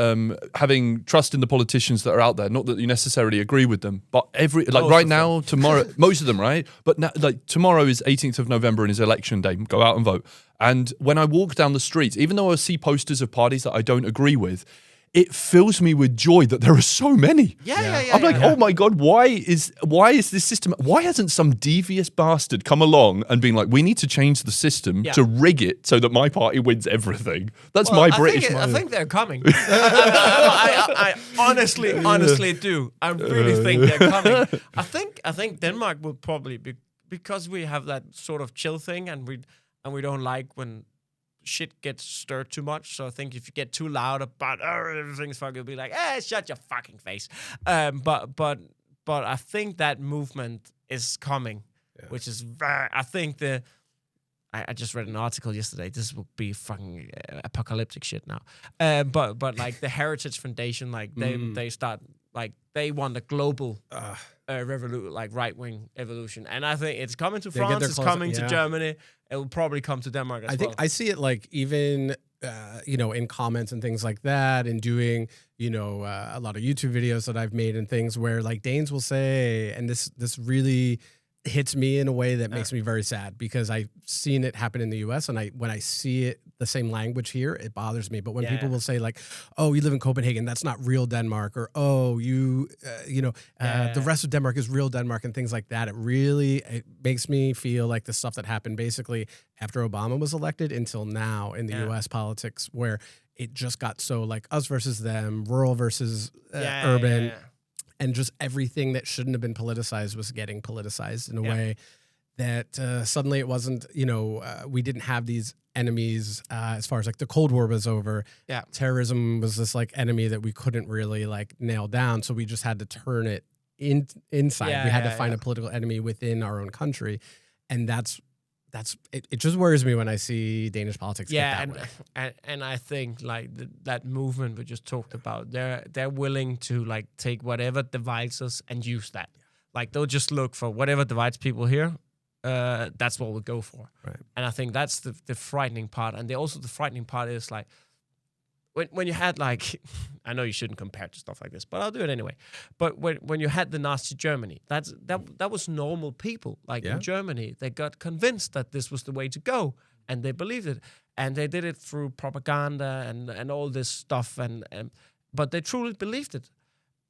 having trust in the politicians that are out there. Not that you necessarily agree with them, but tomorrow, most of them, right? But now, like, tomorrow is 18th of November and is election day. Go out and vote. And when I walk down the streets, even though I see posters of parties that I don't agree with, it fills me with joy that there are so many. I'm like, oh my God, why is this system? Why hasn't some devious bastard come along and been like, we need to change the system to rig it so that my party wins everything? That's my British mind. I think they're coming. I honestly do. I really think they're coming. I think Denmark will probably be, because we have that sort of chill thing, and we don't like when shit gets stirred too much. So I think if you get too loud about everything's fucking, you'll be like, shut your fucking face. But I think that movement is coming, which is very, I think I just read an article yesterday. This will be fucking apocalyptic shit now. But like the Heritage Foundation, like they start, like, they want a global revolution, like right-wing evolution. And I think it's coming to France, it's coming to Germany. It will probably come to Denmark as well. I think I see it, like, even, in comments and things like that, and doing, a lot of YouTube videos that I've made and things where, like, Danes will say, and this really hits me in a way that makes me very sad, because I've seen it happen in the US, and when I see it, the same language here, it bothers me. But when people will say, like, oh, you live in Copenhagen, that's not real Denmark, or oh, the rest of Denmark is real Denmark, and things like that, it makes me feel like the stuff that happened basically after Obama was elected until now in the US politics, where it just got so, like, us versus them, rural versus urban. And just everything that shouldn't have been politicized was getting politicized in a way that suddenly it wasn't, we didn't have these enemies as far as, like, the Cold War was over. Yeah. Terrorism was this, like, enemy that we couldn't really, like, nail down. So we just had to turn it inside. We had to find a political enemy within our own country. And that's it just worries me when I see Danish politics get that way. And I think like that movement we just talked about, they're willing to like take whatever divides us and use that. Like they'll just look for whatever divides people here. That's what we'll go for. Right. And I think that's the frightening part. And also the frightening part is like when you had like, I know you shouldn't compare to stuff like this, but I'll do it anyway. But when you had the Nazi Germany, that was normal people. Like in Germany, they got convinced that this was the way to go, and they believed it, and they did it through propaganda and all this stuff. But they truly believed it,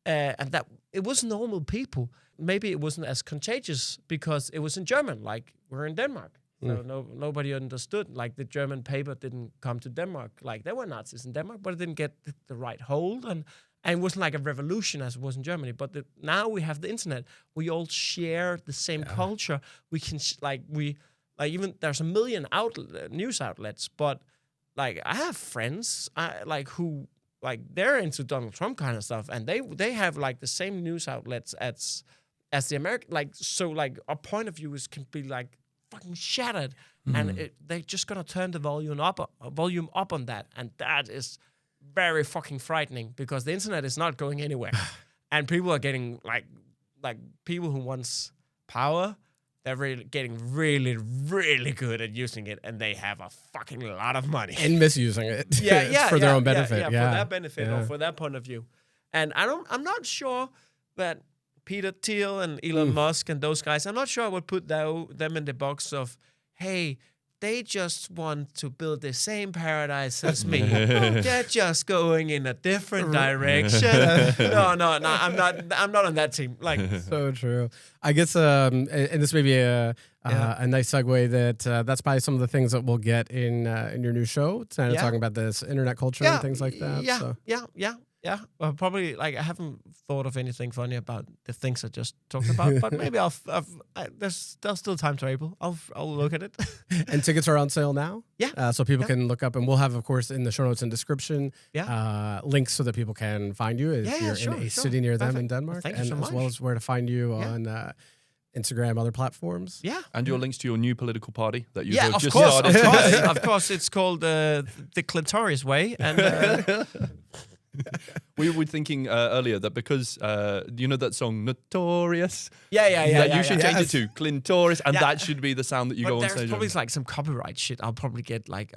and that it was normal people. Maybe it wasn't as contagious because it was in German, like we're in Denmark. So nobody understood. Like the German paper didn't come to Denmark. Like there were Nazis in Denmark, but it didn't get the right hold, and it wasn't like a revolution as it was in Germany. But now we have the internet. We all share the same culture. We can even there's a million news outlets, but like I have friends who they're into Donald Trump kind of stuff, and they have like the same news outlets as the American. Like so, like our point of view can be like fucking shattered, and they're just gonna turn the volume up on that, and that is very fucking frightening because the internet is not going anywhere, and people are getting like people who wants power, they're really getting really really good at using it, and they have a fucking lot of money and misusing it for their own benefit, for their benefit or for their point of view. And I'm not sure that Peter Thiel and Elon Musk and those guys, I'm not sure I would put them in the box of, hey, they just want to build the same paradise as me. They're just going in a different direction. No, I'm not on that team. Like so true. I guess, and this may be a nice segue that's probably some of the things that we'll get in your new show. It's kind of talking about this internet culture and things like that. Yeah, well, probably like I haven't thought of anything funny about the things I just talked about, but maybe there's still time to April. I'll look at it. And tickets are on sale now. Yeah, so people can look up, and we'll have, of course, in the show notes and description, links so that people can find you if you're in a city near them in Denmark, well, and so as well as where to find you on Instagram, other platforms. Yeah, and your links to your new political party that you just started. Of course, it's called the Klint-Thorius Way, and. We were thinking earlier that because you know that song Notorious? Yeah. You should change it to Klint-Thorius, and that should be the sound that you go on stage. There's probably like some copyright shit. I'll probably get like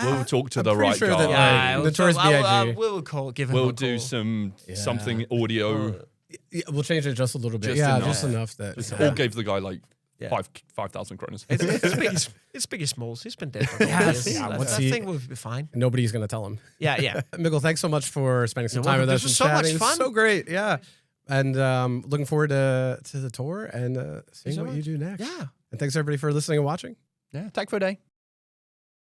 we'll talk to the right guy. That, Notorious B.I.G. We'll do something audio. We'll change it just a little bit. Just enough that. Or gave the guy like 5,000 kroners. It's Biggie Smalls. He's been dead for years. I think we'll be fine. Nobody's going to tell him. Yeah. Mikkel, thanks so much for spending some time with us and chatting. Much fun. It's so great. Yeah. And looking forward to the tour and seeing what you do next. Yeah. And thanks everybody for listening and watching. Yeah. Tack for a day.